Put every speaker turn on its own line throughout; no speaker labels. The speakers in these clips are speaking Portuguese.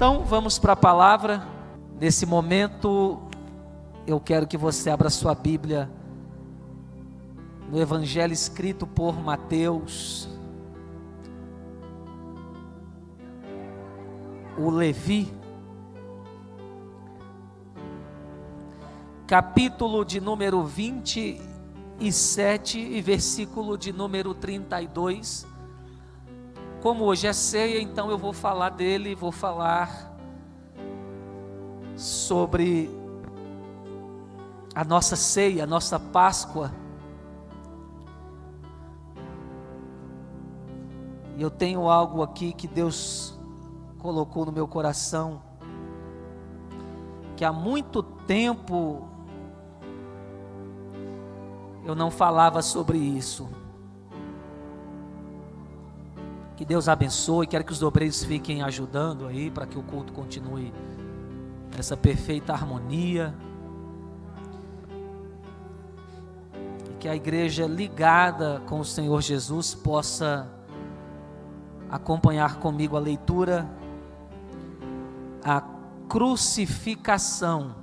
Então vamos para a palavra. Nesse momento eu quero que você abra sua Bíblia no Evangelho escrito por Mateus, o Levi, capítulo de número 27 e versículo de número 32. Como hoje é ceia, então eu vou falar dele, vou falar sobre a nossa ceia, a nossa Páscoa. E eu tenho algo aqui que Deus colocou no meu coração, que há muito tempo eu não falava sobre isso. Que Deus abençoe, quero que os obreiros fiquem ajudando aí, para que o culto continue nessa perfeita harmonia. E que a igreja ligada com o Senhor Jesus possa acompanhar comigo a leitura, a crucificação.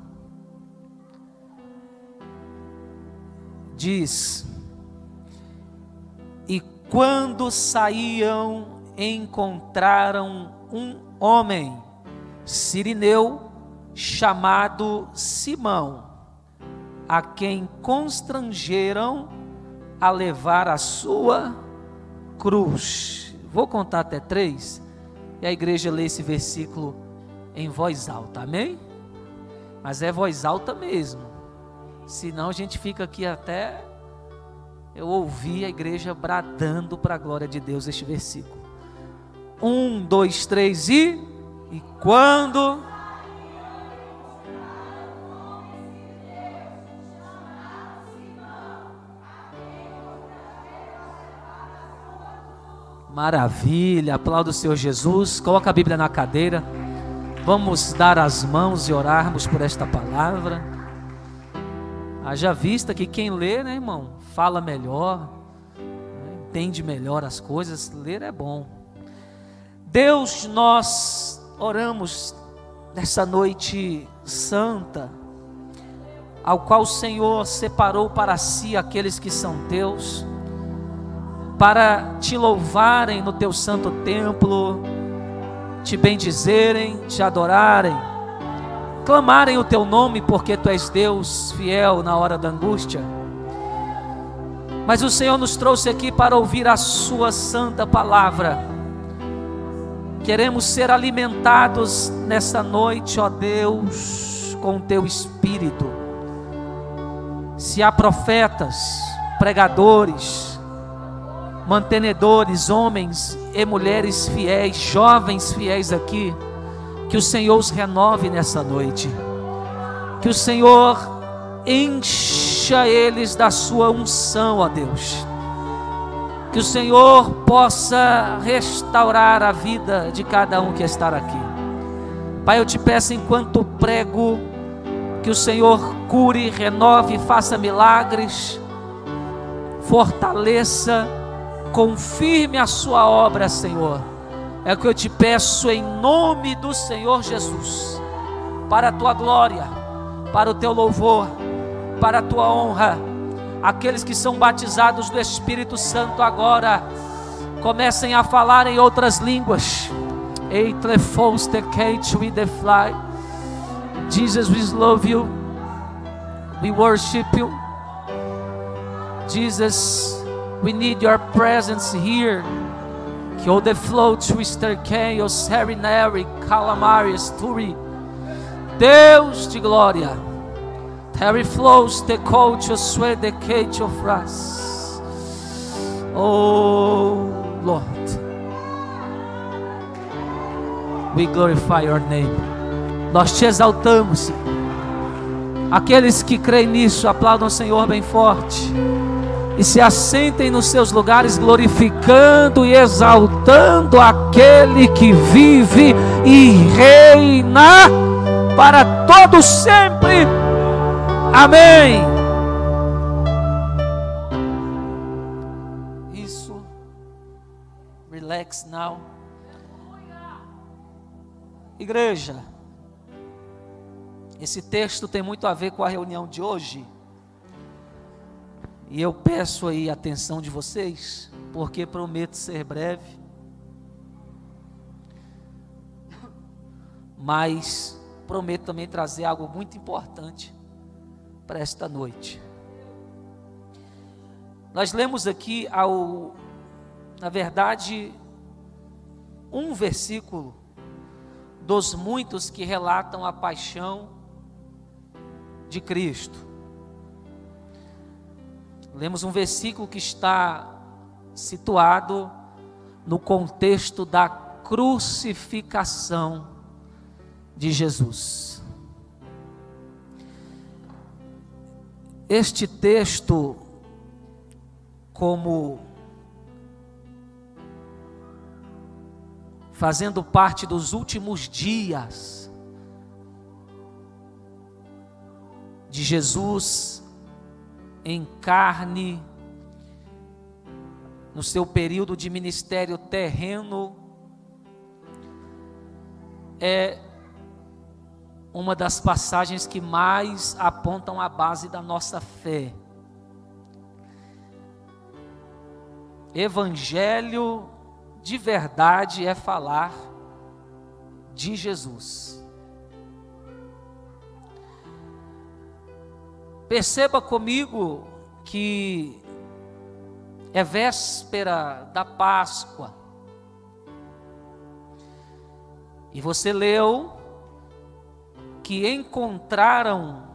Diz: e quando saíam, encontraram um homem cirineu chamado Simão, a quem constrangeram a levar a sua cruz. Vou contar até 3 e a igreja lê esse versículo em voz alta, amém? Mas é voz alta mesmo, senão a gente fica aqui até eu ouvir a igreja bradando para a glória de Deus este versículo. 1, 2, 3 e quando maravilha, aplauda o Senhor Jesus. Coloca a Bíblia na cadeira. Vamos dar as mãos e orarmos por esta palavra. Haja vista que quem lê, né, irmão, fala melhor, entende melhor as coisas. Ler é bom. Deus, nós oramos nessa noite santa, ao qual o Senhor separou para si aqueles que são teus, para te louvarem no teu santo templo, te bendizerem, te adorarem, clamarem o teu nome, porque tu és Deus fiel na hora da angústia. Mas o Senhor nos trouxe aqui para ouvir a sua santa palavra. Queremos ser alimentados nessa noite, ó Deus, com o teu Espírito. Se há profetas, pregadores, mantenedores, homens e mulheres fiéis, jovens fiéis aqui, que o Senhor os renove nessa noite, que o Senhor encha eles da sua unção, ó Deus, que o Senhor possa restaurar a vida de cada um que está aqui. Pai, eu te peço, enquanto prego, que o Senhor cure, renove, faça milagres, fortaleça, confirme a sua obra, Senhor. É o que eu te peço em nome do Senhor Jesus, para a tua glória, para o teu louvor, para a tua honra. Aqueles que são batizados do Espírito Santo agora, comecem a falar em outras línguas. Jesus, we love you, we worship you. Jesus, we need your presence here. Que o de flow twister can, o serenary, calamares, turi. Deus de glória. Terry flows the coach, o sweat the cage of us. Oh Lord, we glorify your name. Nós te exaltamos. Aqueles que creem nisso, aplaudam o Senhor bem forte. E se assentem nos seus lugares, glorificando e exaltando aquele que vive e reina para todos sempre. Amém. Isso. Relax now. Igreja, esse texto tem muito a ver com a reunião de hoje. E eu peço aí a atenção de vocês, porque prometo ser breve. Mas prometo também trazer algo muito importante para esta noite. Nós lemos aqui, na verdade, um versículo dos muitos que relatam a paixão de Cristo. Lemos um versículo que está situado no contexto da crucificação de Jesus. Este texto, como fazendo parte dos últimos dias de Jesus em carne, no seu período de ministério terreno, é uma das passagens que mais apontam a base da nossa fé. Evangelho de verdade é falar de Jesus. Perceba comigo que é véspera da Páscoa. E você leu que encontraram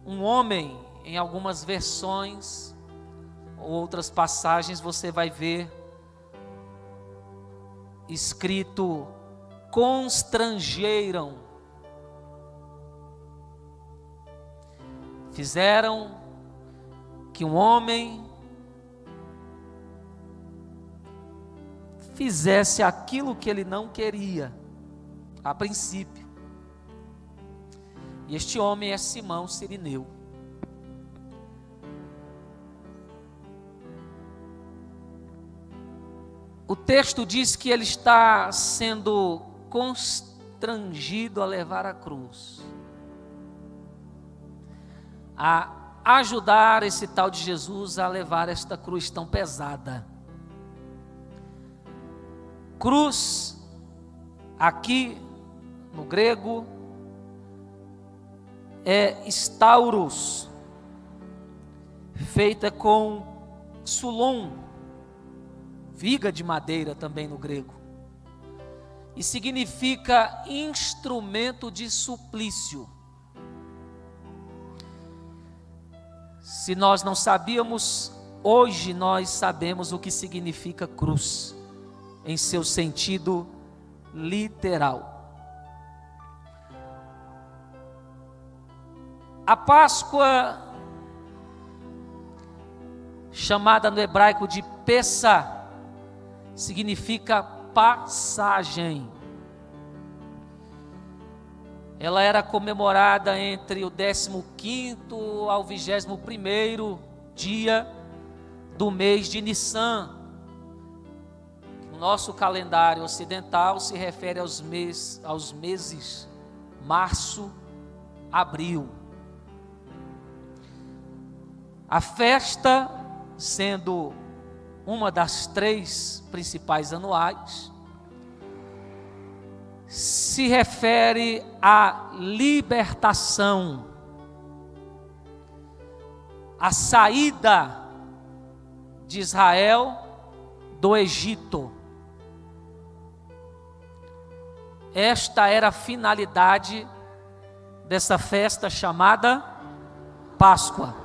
um homem, em algumas versões, outras passagens você vai ver escrito constrangeram. Fizeram que um homem fizesse aquilo que ele não queria, a princípio. E este homem é Simão Cirineu. O texto diz que ele está sendo constrangido a levar a cruz, a ajudar esse tal de Jesus a levar esta cruz tão pesada. Cruz, aqui no grego, é stauros, feita com sulon, viga de madeira também no grego, e significa instrumento de suplício. Se nós não sabíamos, hoje nós sabemos o que significa cruz, em seu sentido literal. A Páscoa, chamada no hebraico de Pessah, significa passagem. Ela era comemorada entre o 15º ao 21º dia do mês de Nissan. O nosso calendário ocidental se refere aos meses março, abril. A festa, sendo uma das 3 principais anuais, se refere à libertação, à saída de Israel do Egito. Esta era a finalidade dessa festa chamada Páscoa.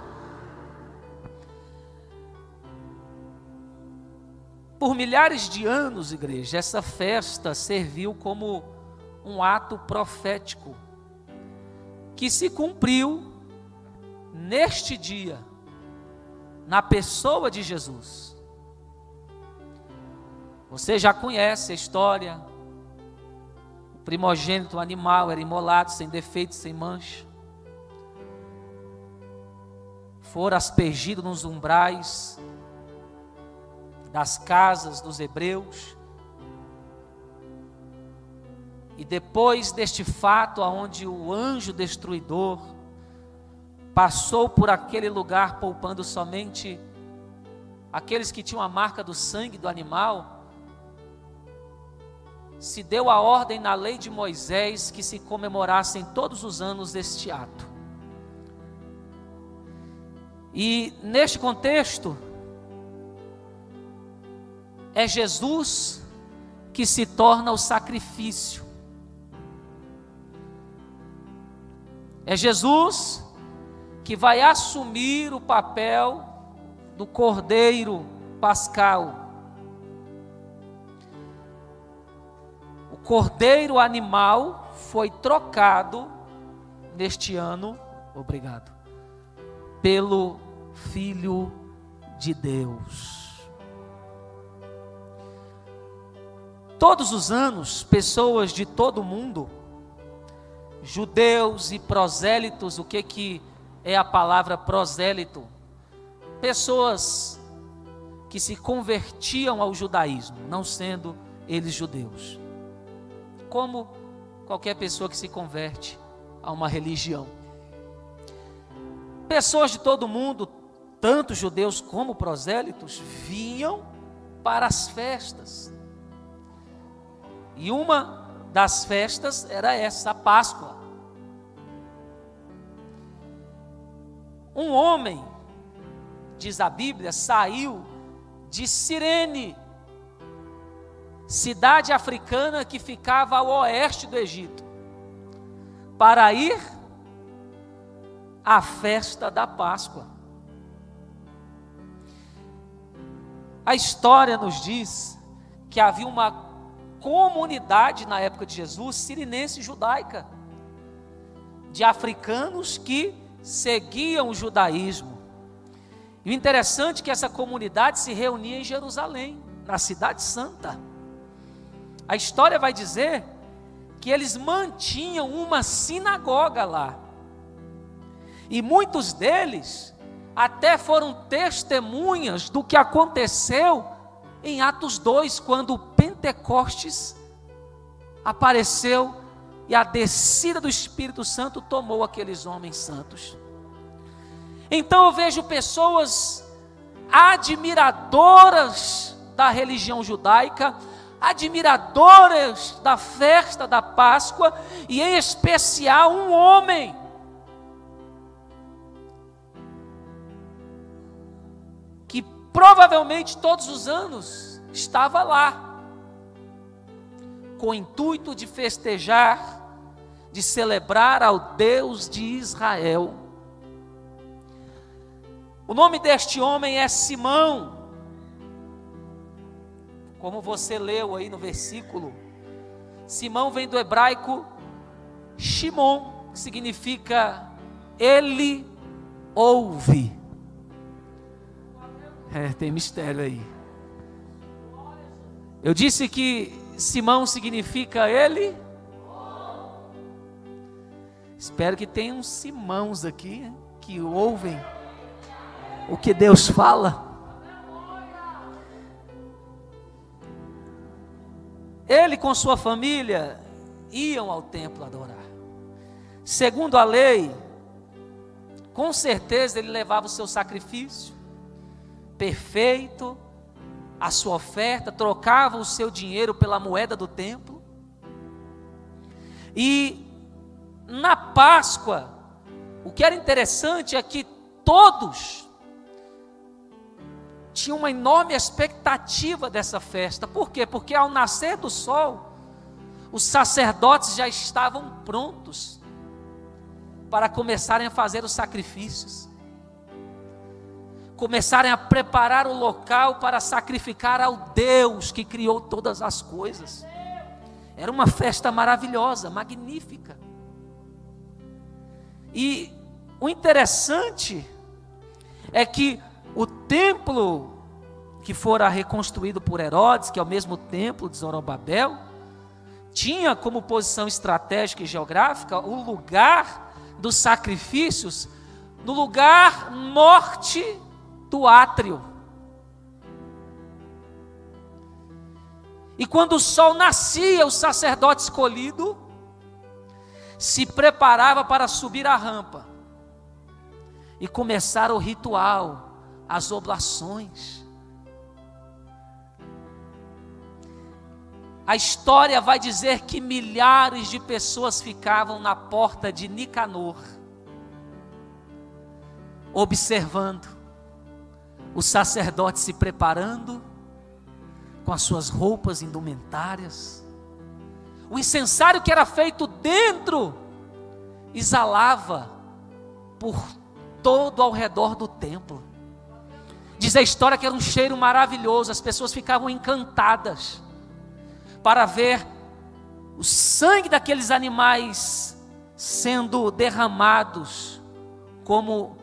Por milhares de anos, igreja, essa festa serviu como um ato profético que se cumpriu neste dia, na pessoa de Jesus. Você já conhece a história. O primogênito animal era imolado, sem defeito, sem mancha. Fora aspergido nos umbrais das casas dos hebreus. E depois deste fato, onde o anjo destruidor passou por aquele lugar, poupando somente aqueles que tinham a marca do sangue do animal, se deu a ordem na lei de Moisés que se comemorassem todos os anos este ato. E neste contexto, é Jesus que se torna o sacrifício. É Jesus que vai assumir o papel do Cordeiro Pascal. O Cordeiro animal foi trocado neste ano, obrigado, pelo Filho de Deus. Todos os anos, pessoas de todo o mundo, judeus e prosélitos, o que é a palavra prosélito? Pessoas que se convertiam ao judaísmo, não sendo eles judeus. Como qualquer pessoa que se converte a uma religião. Pessoas de todo o mundo, tanto judeus como prosélitos, vinham para as festas. E uma das festas era essa, a Páscoa. Um homem, diz a Bíblia, saiu de Cirene, cidade africana que ficava ao oeste do Egito, para ir à festa da Páscoa. A história nos diz que havia uma comunidade na época de Jesus, sirinense judaica, de africanos que seguiam o judaísmo. E o interessante é que essa comunidade se reunia em Jerusalém, na cidade santa. A história vai dizer que eles mantinham uma sinagoga lá. E muitos deles até foram testemunhas do que aconteceu em Atos 2, quando o Pentecostes apareceu e a descida do Espírito Santo tomou aqueles homens santos. Então eu vejo pessoas admiradoras da religião judaica, admiradoras da festa da Páscoa, e em especial um homem que provavelmente todos os anos estava lá, com o intuito de festejar, de celebrar ao Deus de Israel. O nome deste homem é Simão. Como você leu aí no versículo, Simão vem do hebraico Shimon, que significa ele ouve. Tem mistério aí. Eu disse que Simão significa ele. Espero que tenha uns Simãos aqui que ouvem o que Deus fala. Ele com sua família iam ao templo adorar. Segundo a lei, com certeza ele levava o seu sacrifício perfeito, a sua oferta, trocava o seu dinheiro pela moeda do templo. E na Páscoa, o que era interessante é que todos tinham uma enorme expectativa dessa festa. Por quê? Porque ao nascer do sol, os sacerdotes já estavam prontos para começarem a fazer os sacrifícios, começarem a preparar o local para sacrificar ao Deus que criou todas as coisas. Era uma festa maravilhosa, magnífica. E o interessante é que o templo que fora reconstruído por Herodes, que é o mesmo templo de Zorobabel, tinha como posição estratégica e geográfica o lugar dos sacrifícios no lugar norte do átrio. E quando o sol nascia, o sacerdote escolhido se preparava para subir a rampa e começar o ritual, as oblações. A história vai dizer que milhares de pessoas ficavam na porta de Nicanor, observando o sacerdote se preparando com as suas roupas indumentárias. O incensário que era feito dentro exalava por todo ao redor do templo. Diz a história que era um cheiro maravilhoso, as pessoas ficavam encantadas para ver o sangue daqueles animais sendo derramados como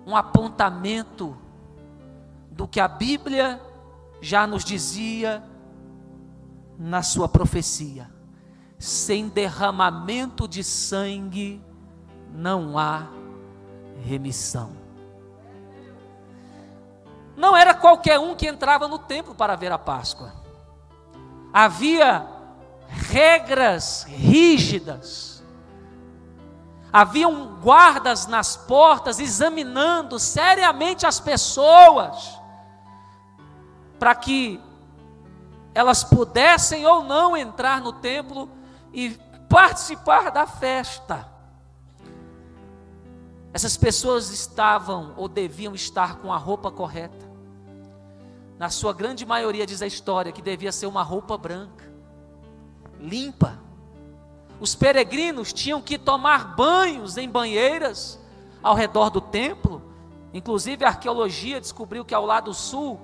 um apontamento do que a Bíblia já nos dizia na sua profecia: sem derramamento de sangue não há remissão. Não era qualquer um que entrava no templo para ver a Páscoa. Havia regras rígidas. Haviam guardas nas portas examinando seriamente as pessoas para que elas pudessem ou não entrar no templo e participar da festa. Essas pessoas estavam ou deviam estar com a roupa correta. Na sua grande maioria, diz a história, que devia ser uma roupa branca, limpa. Os peregrinos tinham que tomar banhos em banheiras ao redor do templo. Inclusive a arqueologia descobriu que ao lado sul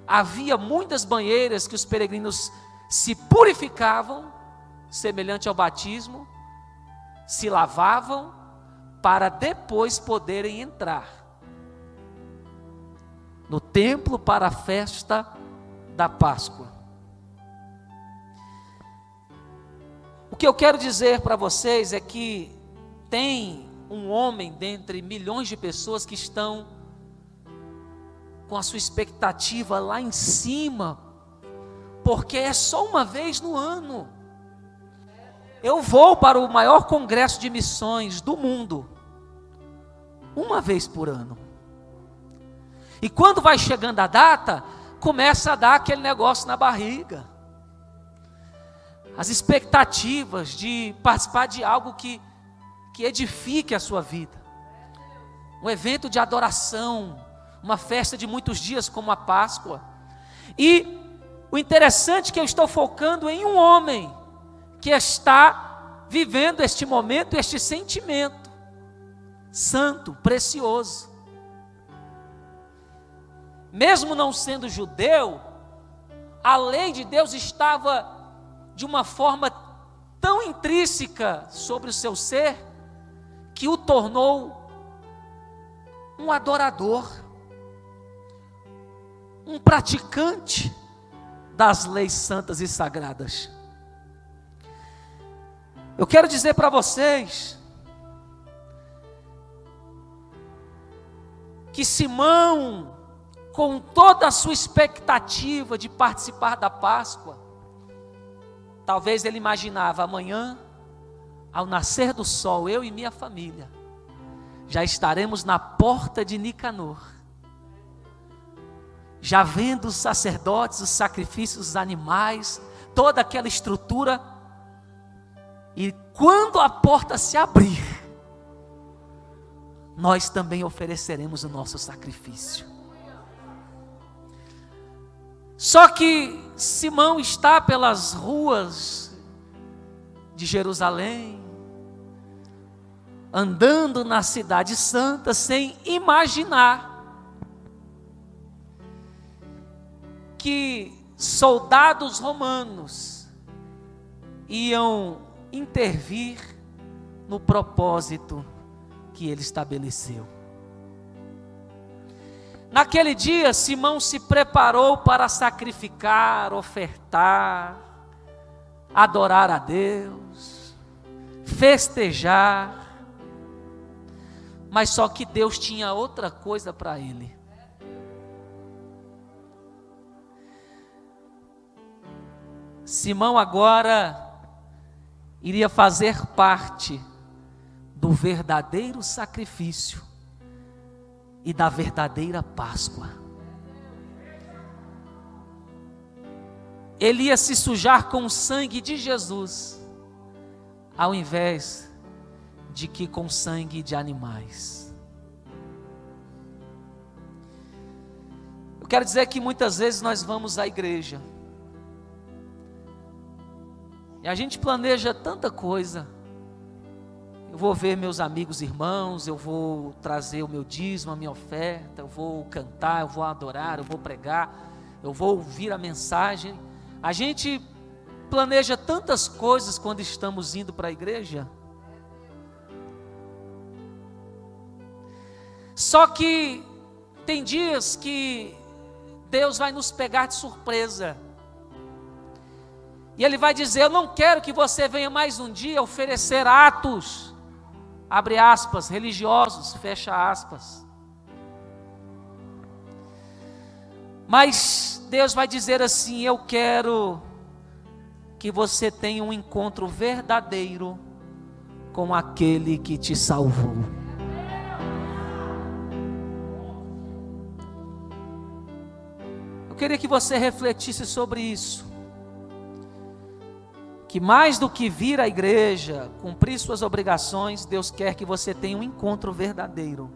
havia muitas banheiras que os peregrinos se purificavam, semelhante ao batismo, se lavavam para depois poderem entrar no templo para a festa da Páscoa. O que eu quero dizer para vocês é que tem um homem dentre milhões de pessoas que estão com a sua expectativa lá em cima, porque é só uma vez no ano. Eu vou para o maior congresso de missões do mundo, uma vez por ano. E quando vai chegando a data, começa a dar aquele negócio na barriga. As expectativas de participar de algo que edifique a sua vida. Um evento de adoração, uma festa de muitos dias como a Páscoa. E o interessante é que eu estou focando em um homem que está vivendo este momento, este sentimento santo, precioso. Mesmo não sendo judeu, a lei de Deus estava de uma forma tão intrínseca sobre o seu ser, que o tornou um adorador, um praticante das leis santas e sagradas. Eu quero dizer para vocês que Simão, com toda a sua expectativa de participar da Páscoa, talvez ele imaginava: amanhã, ao nascer do sol, eu e minha família já estaremos na porta de Nicanor, já vendo os sacerdotes, os sacrifícios, os animais, toda aquela estrutura. E quando a porta se abrir, nós também ofereceremos o nosso sacrifício. Só que Simão está pelas ruas de Jerusalém, andando na cidade santa, sem imaginar que soldados romanos iam intervir no propósito que ele estabeleceu. Naquele dia, Simão se preparou para sacrificar, ofertar, adorar a Deus, festejar, mas só que Deus tinha outra coisa para ele. Simão agora iria fazer parte do verdadeiro sacrifício e da verdadeira Páscoa. Ele ia se sujar com o sangue de Jesus, ao invés de que com sangue de animais. Eu quero dizer que muitas vezes nós vamos à igreja e a gente planeja tanta coisa. Eu vou ver meus amigos, irmãos, eu vou trazer o meu dízimo, a minha oferta, eu vou cantar, eu vou adorar, eu vou pregar, eu vou ouvir a mensagem. A gente planeja tantas coisas quando estamos indo para a igreja. Só que tem dias que Deus vai nos pegar de surpresa. E Ele vai dizer: eu não quero que você venha mais um dia oferecer atos, abre aspas, religiosos, fecha aspas. Mas Deus vai dizer assim: eu quero que você tenha um encontro verdadeiro com aquele que te salvou. Eu queria que você refletisse sobre isso. Que mais do que vir à igreja, cumprir suas obrigações, Deus quer que você tenha um encontro verdadeiro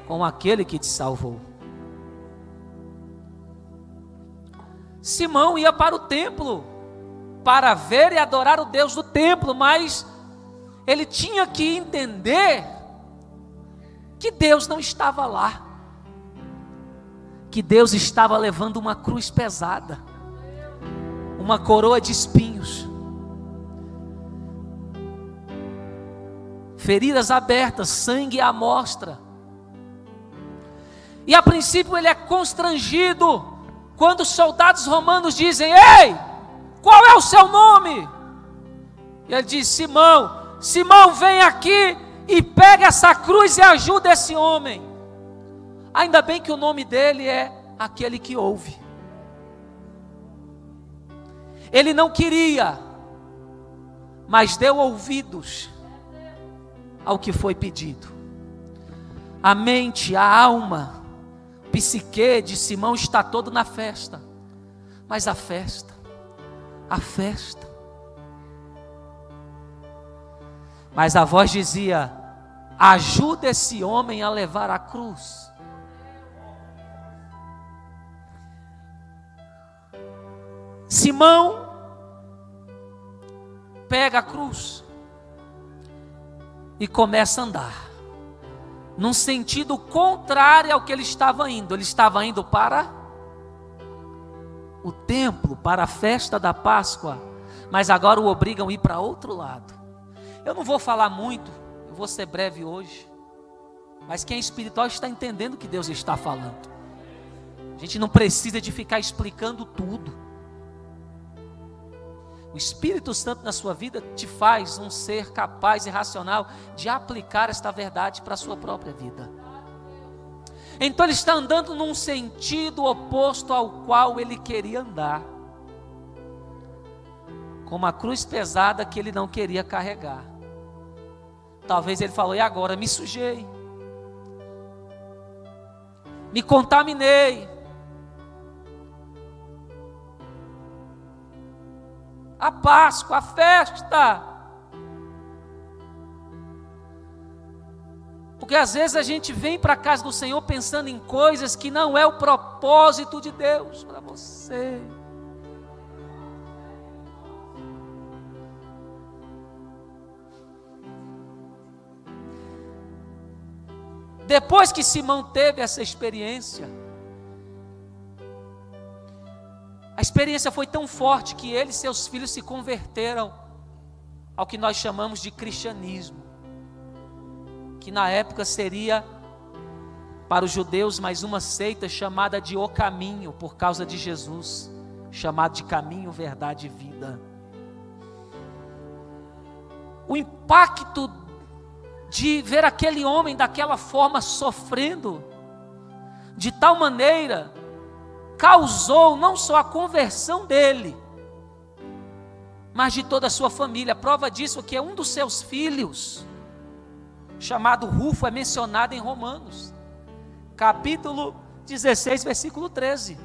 com aquele que te salvou. Simão ia para o templo para ver e adorar o Deus do templo, mas ele tinha que entender que Deus não estava lá, que Deus estava levando uma cruz pesada, uma coroa de espinhos, feridas abertas, sangue à mostra. E a princípio ele é constrangido quando os soldados romanos dizem: ei, qual é o seu nome? E ele diz: Simão. Simão, vem aqui e pega essa cruz e ajuda esse homem. Ainda bem que o nome dele é aquele que ouve. Ele não queria, mas deu ouvidos ao que foi pedido. A mente, a alma, o psique de Simão está todo na festa. Mas a festa. Mas a voz dizia: ajuda esse homem a levar a cruz. Simão pega a cruz e começa a andar num sentido contrário ao que ele estava indo. Ele estava indo para o templo, para a festa da Páscoa, mas agora o obrigam a ir para outro lado. Eu não vou falar muito, eu vou ser breve hoje, mas quem é espiritual está entendendo o que Deus está falando. A gente não precisa de ficar explicando tudo. O Espírito Santo na sua vida te faz um ser capaz e racional de aplicar esta verdade para a sua própria vida. Então ele está andando num sentido oposto ao qual ele queria andar, com uma cruz pesada que ele não queria carregar. Talvez ele falou: e agora? Me sujei, me contaminei, a Páscoa, a festa. Porque às vezes a gente vem para a casa do Senhor pensando em coisas que não é o propósito de Deus para você. Depois que Simão teve essa experiência, a experiência foi tão forte que ele e seus filhos se converteram ao que nós chamamos de cristianismo, que na época seria para os judeus mais uma seita chamada de O Caminho, por causa de Jesus, chamado de caminho, verdade e vida. O impacto de ver aquele homem daquela forma sofrendo, de tal maneira, causou não só a conversão dele, mas de toda a sua família. A prova disso é que um dos seus filhos, chamado Rufo, é mencionado em Romanos, capítulo 16, versículo 13.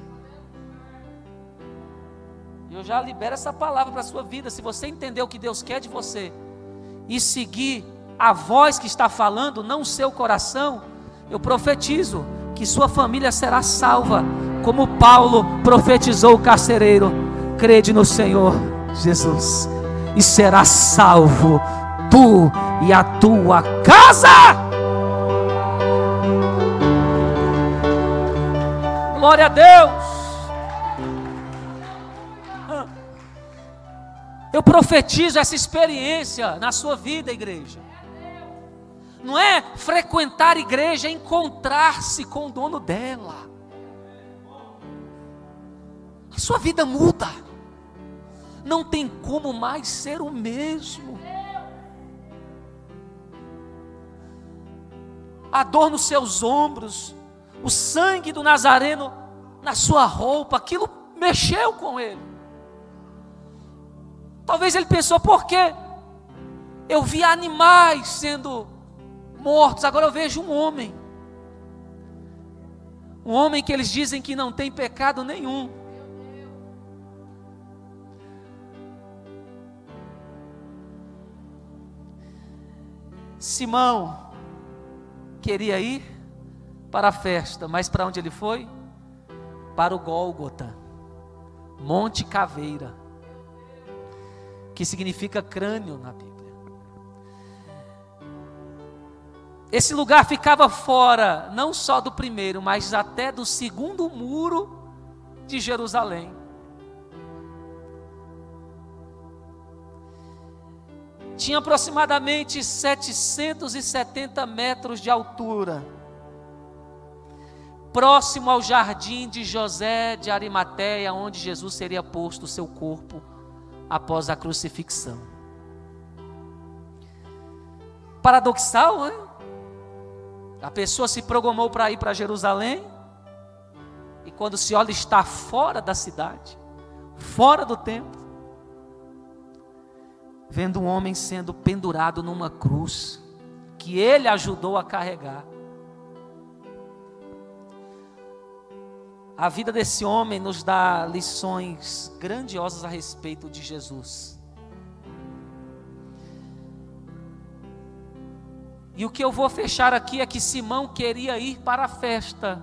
Eu já libero essa palavra para a sua vida. Se você entender o que Deus quer de você e seguir a voz que está falando, não o seu coração, eu profetizo que sua família será salva, como Paulo profetizou o carcereiro: crede no Senhor Jesus e será salvo tu e a tua casa. Glória a Deus. Eu profetizo essa experiência na sua vida, igreja. Não é frequentar a igreja, é encontrar-se com o dono dela. A sua vida muda. Não tem como mais ser o mesmo. A dor nos seus ombros, o sangue do Nazareno na sua roupa, aquilo mexeu com ele. Talvez ele pensou: por quê? Eu vi animais sendo mortos, agora eu vejo um homem. Um homem que eles dizem que não tem pecado nenhum. Simão queria ir para a festa, mas para onde ele foi? Para o Gólgota, Monte Caveira, que significa crânio na Bíblia. Esse lugar ficava fora, não só do primeiro, mas até do segundo muro de Jerusalém. Tinha aproximadamente 770 metros de altura, próximo ao jardim de José de Arimateia, onde Jesus seria posto o seu corpo após a crucifixão. Paradoxal, hein? A pessoa se programou para ir para Jerusalém, e quando se olha, está fora da cidade, fora do templo, vendo um homem sendo pendurado numa cruz, que ele ajudou a carregar. A vida desse homem nos dá lições grandiosas a respeito de Jesus. E o que eu vou fechar aqui é que Simão queria ir para a festa,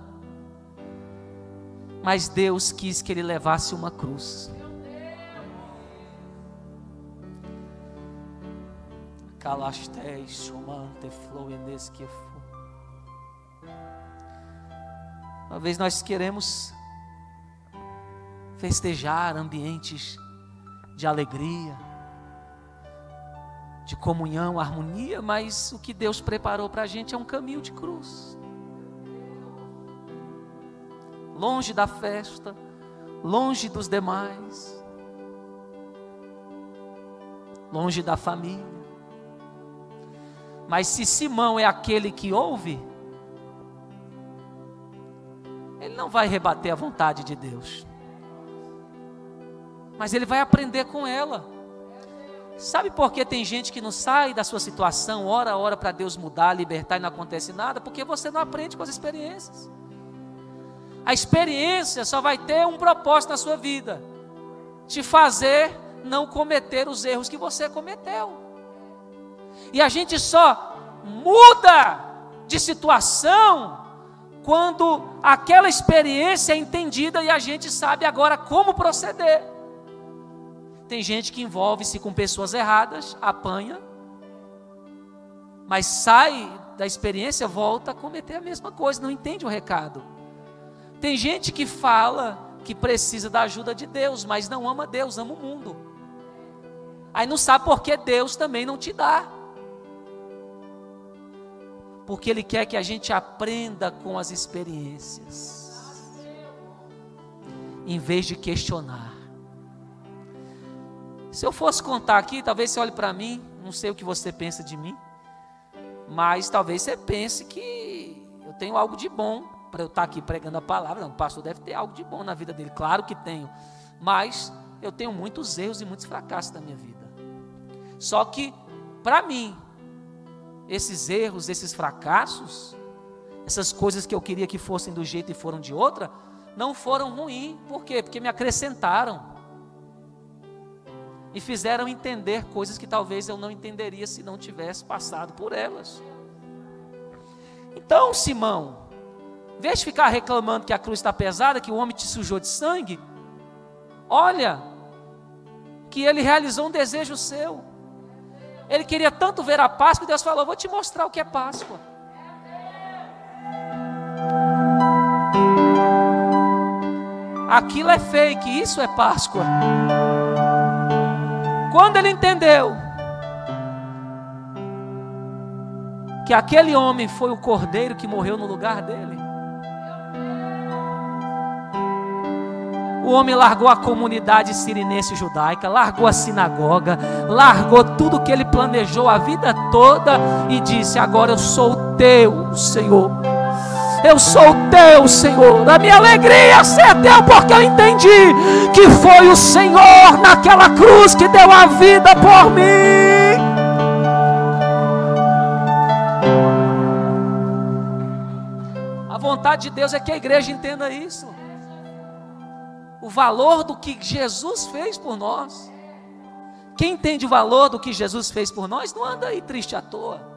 mas Deus quis que ele levasse uma cruz. Talvez nós queremos festejar ambientes de alegria, de comunhão, harmonia, mas o que Deus preparou para a gente é um caminho de cruz. Longe da festa, longe dos demais, longe da família. Mas se Simão é aquele que ouve, ele não vai rebater a vontade de Deus, mas ele vai aprender com ela. Sabe por que tem gente que não sai da sua situação, ora para Deus mudar, libertar e não acontece nada? Porque você não aprende com as experiências. A experiência só vai ter um propósito na sua vida: te fazer não cometer os erros que você cometeu. E a gente só muda de situação quando aquela experiência é entendida e a gente sabe agora como proceder. Tem gente que envolve-se com pessoas erradas, apanha, mas sai da experiência, volta a cometer a mesma coisa, não entende o recado. Tem gente que fala que precisa da ajuda de Deus, mas não ama Deus, ama o mundo. Aí não sabe por que Deus também não te dá. Porque Ele quer que a gente aprenda com as experiências, em vez de questionar. Se eu fosse contar aqui, talvez você olhe para mim, não sei o que você pensa de mim, mas talvez você pense que eu tenho algo de bom para eu estar aqui pregando a palavra. Não, o pastor deve ter algo de bom na vida dele, claro que tenho, mas eu tenho muitos erros e muitos fracassos na minha vida. Só que, para mim, esses erros, esses fracassos, essas coisas que eu queria que fossem do jeito e foram de outra, não foram ruins. Por quê? Porque me acrescentaram. E fizeram entender coisas que talvez eu não entenderia se não tivesse passado por elas. Então, Simão, em vez de ficar reclamando que a cruz está pesada, que o homem te sujou de sangue, olha, que ele realizou um desejo seu. Ele queria tanto ver a Páscoa, que Deus falou: vou te mostrar o que é Páscoa. Aquilo é fake, isso é Páscoa. Quando ele entendeu que aquele homem foi o cordeiro que morreu no lugar dele, o homem largou a comunidade sirinense judaica, largou a sinagoga, largou tudo que ele planejou a vida toda e disse: agora eu sou o teu Senhor. Eu sou o teu Senhor. A minha alegria é ser teu, porque eu entendi que foi o Senhor naquela cruz que deu a vida por mim. A vontade de Deus é que a igreja entenda isso. O valor do que Jesus fez por nós. Quem entende o valor do que Jesus fez por nós não anda aí triste à toa.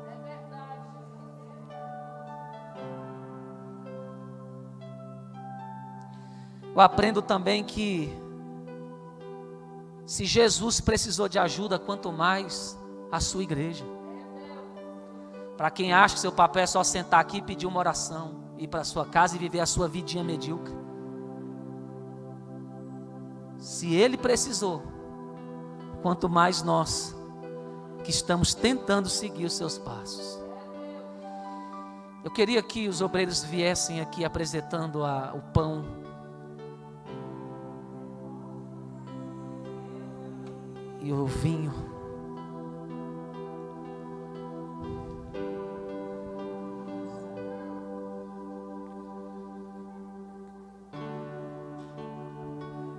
Eu aprendo também que se Jesus precisou de ajuda, quanto mais a sua igreja. Para quem acha que seu papel é só sentar aqui e pedir uma oração, ir para a sua casa e viver a sua vidinha medíocre. Se ele precisou, quanto mais nós que estamos tentando seguir os seus passos. Eu queria que os obreiros viessem aqui apresentando o pão e o vinho.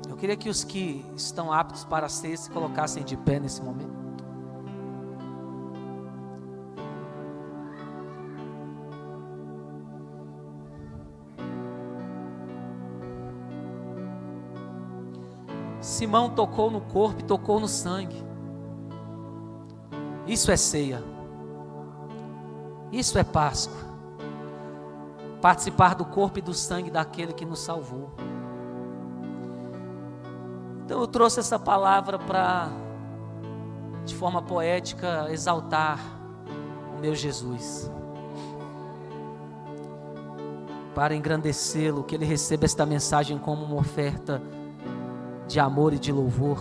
Eu queria que os que estão aptos para ser se colocassem de pé nesse momento. Simão tocou no corpo e tocou no sangue. Isso é ceia. Isso é Páscoa. Participar do corpo e do sangue daquele que nos salvou. Então eu trouxe essa palavra para, de forma poética, exaltar o meu Jesus. Para engrandecê-lo, que ele receba esta mensagem como uma oferta de amor e de louvor,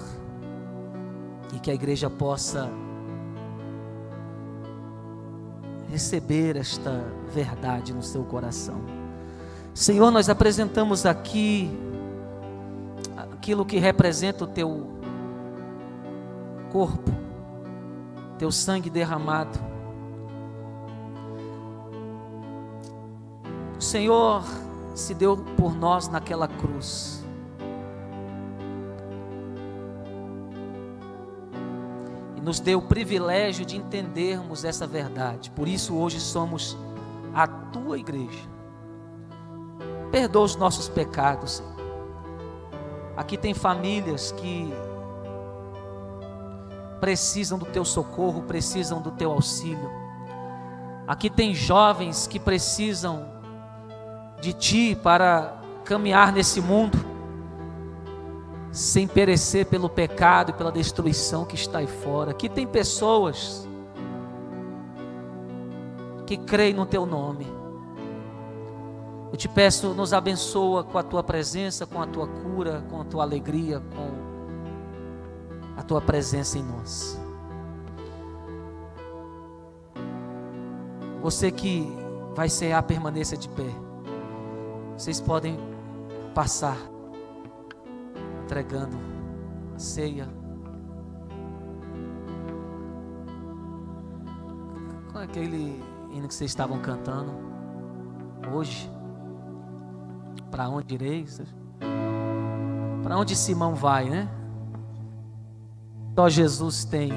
e que a igreja possa receber esta verdade no seu coração. Senhor, nós apresentamos aqui aquilo que representa o teu corpo, teu sangue derramado. O Senhor se deu por nós naquela cruz. Nos deu o privilégio de entendermos essa verdade. Por isso hoje somos a tua igreja. Perdoa os nossos pecados, Senhor. Aqui tem famílias que precisam do teu socorro, precisam do teu auxílio. Aqui tem jovens que precisam de ti para caminhar nesse mundo sem perecer pelo pecado e pela destruição que está aí fora. Aqui tem pessoas que creem no teu nome. Eu te peço, nos abençoa com a tua presença, com a tua cura, com a tua alegria, com a tua presença em nós. Você que vai cear, permaneça de pé. Vocês podem passar entregando a ceia. Qual é aquele hino que vocês estavam cantando hoje? Para onde ireis? Para onde Simão vai, né? Só Jesus tem